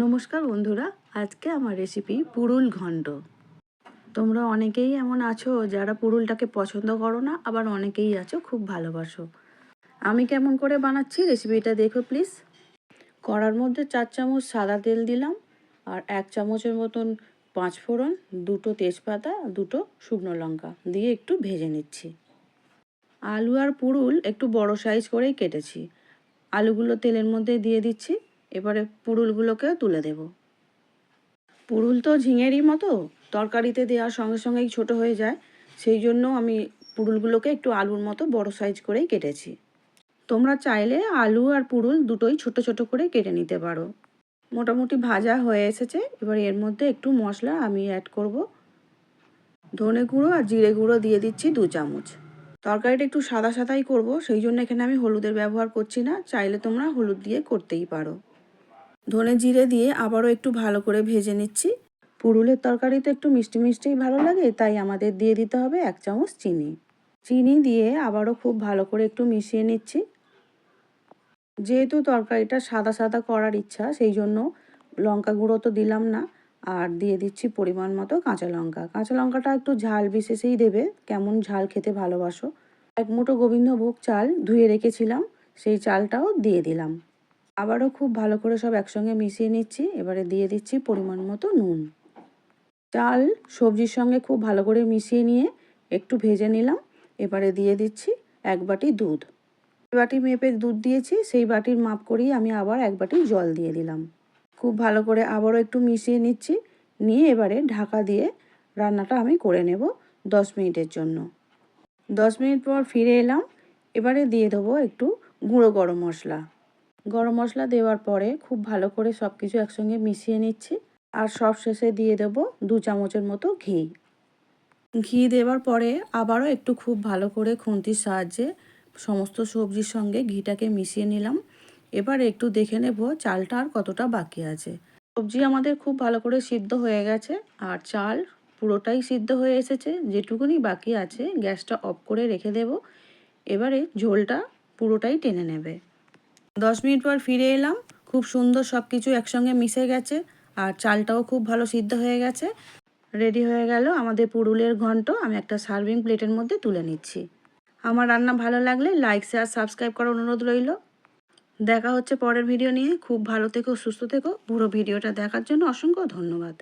নমস্কার বন্ধুরা, আজকে আমার রেসিপি পুরুল ঘন্ট। তোমরা অনেকেই এমন আছো যারা পুরুলটাকে পছন্দ করো না, আবার অনেকেই আছো খুব ভালোবাসো। আমি কেমন করে বানাচ্ছি রেসিপিটা দেখো প্লিজ। কড়ার মধ্যে 4 চামচ সাদা তেল দিলাম, আর 1 চামচের মতন 5 ফোড়ন, 2টো তেজপাতা, 2টো শুকনো লঙ্কা দিয়ে একটু ভেজে নিচ্ছি। আলু আর পুরুল একটু বড় সাইজ করেই কেটেছি। আলুগুলো তেলের মধ্যে দিয়ে দিচ্ছি, এবারে পুরুলগুলোকেও তুলে দেব। পুরুল তো ঝিঙেরই মতো, তরকারিতে দেওয়ার সঙ্গে সঙ্গেই ছোটো হয়ে যায়, সেই জন্য আমি পুরুলগুলোকে একটু আলুর মতো বড় সাইজ করেই কেটেছি। তোমরা চাইলে আলু আর পুরুল দুটোই ছোট ছোট করে কেটে নিতে পারো। মোটামুটি ভাজা হয়ে এসেছে, এবার এর মধ্যে একটু মশলা আমি অ্যাড করব। ধনে গুঁড়ো আর জিরে গুঁড়ো দিয়ে দিচ্ছি 2 চামচ। তরকারিটা একটু সাদা সাদাই করব, সেই জন্য এখানে আমি হলুদের ব্যবহার করছি না, চাইলে তোমরা হলুদ দিয়ে করতেই পারো। ধনে জিরে দিয়ে আবারও একটু ভালো করে ভেজে নিচ্ছি। পুরুলের তরকারি তো একটু মিষ্টি মিষ্টিই ভালো লাগে, তাই আমাদের দিয়ে দিতে হবে 1 চামচ চিনি। চিনি দিয়ে আবারও খুব ভালো করে একটু মিশিয়ে নিচ্ছি। যেহেতু তরকারিটা সাদা সাদা করার ইচ্ছা, সেই জন্য লঙ্কা গুঁড়ো তো দিলাম না, আর দিয়ে দিচ্ছি পরিমাণ মতো কাঁচা লঙ্কা। কাঁচা লঙ্কাটা একটু ঝাল বিশেষেই দেবে, কেমন ঝাল খেতে ভালোবাসো। 1 মুঠো গোবিন্দভোগ চাল ধুয়ে রেখেছিলাম, সেই চালটাও দিয়ে দিলাম। আবারও খুব ভালো করে সব একসঙ্গে মিশিয়ে নিচ্ছি। এবারে দিয়ে দিচ্ছি পরিমাণ মতো নুন। চাল সবজির সঙ্গে খুব ভালো করে মিশিয়ে নিয়ে একটু ভেজে নিলাম। এবারে দিয়ে দিচ্ছি 1 বাটি দুধ। যে বাটি মেপে দুধ দিয়েছি, সেই বাটির মাপ করেই আমি আবার 1 বাটি জল দিয়ে দিলাম। খুব ভালো করে আবারও একটু মিশিয়ে নিচ্ছি, নিয়ে এবারে ঢাকা দিয়ে রান্নাটা আমি করে নেব 10 মিনিটের জন্য। 10 মিনিট পর ফিরে এলাম। এবারে দিয়ে দেবো একটু গুঁড়ো গরম মশলা। গরম মশলা দেওয়ার পরে খুব ভালো করে সব কিছু একসঙ্গে মিশিয়ে নিচ্ছি, আর সব শেষে দিয়ে দেব 2 চামচের মতো ঘি। ঘি দেওয়ার পরে আবারও একটু খুব ভালো করে খুন্তির সাহায্যে সমস্ত সবজির সঙ্গে ঘিটাকে মিশিয়ে নিলাম। এবার একটু দেখে নেব চালটা আর কতটা বাকি আছে। সবজি আমাদের খুব ভালো করে সিদ্ধ হয়ে গেছে, আর চাল পুরোটাই সিদ্ধ হয়ে এসেছে। যেটুকুনি বাকি আছে গ্যাসটা অফ করে রেখে দেব। এবারে ঝোলটা পুরোটাই টেনে নেবে। 10 মিনিট পর ফিরে এলাম। খুব সুন্দর সব কিছু একসঙ্গে মিশে গেছে, আর চালটাও খুব ভালো সিদ্ধ হয়ে গেছে। রেডি হয়ে গেল আমাদের পুরুলের ঘন্ট। আমি একটা সার্ভিং প্লেটের মধ্যে তুলে নিচ্ছি। আমার রান্না ভালো লাগলে লাইক, শেয়ার, সাবস্ক্রাইব করার অনুরোধ রইল। দেখা হচ্ছে পরের ভিডিও নিয়ে। খুব ভালো থেকো, সুস্থ থেকো। পুরো ভিডিওটা দেখার জন্য অসংখ্য ধন্যবাদ।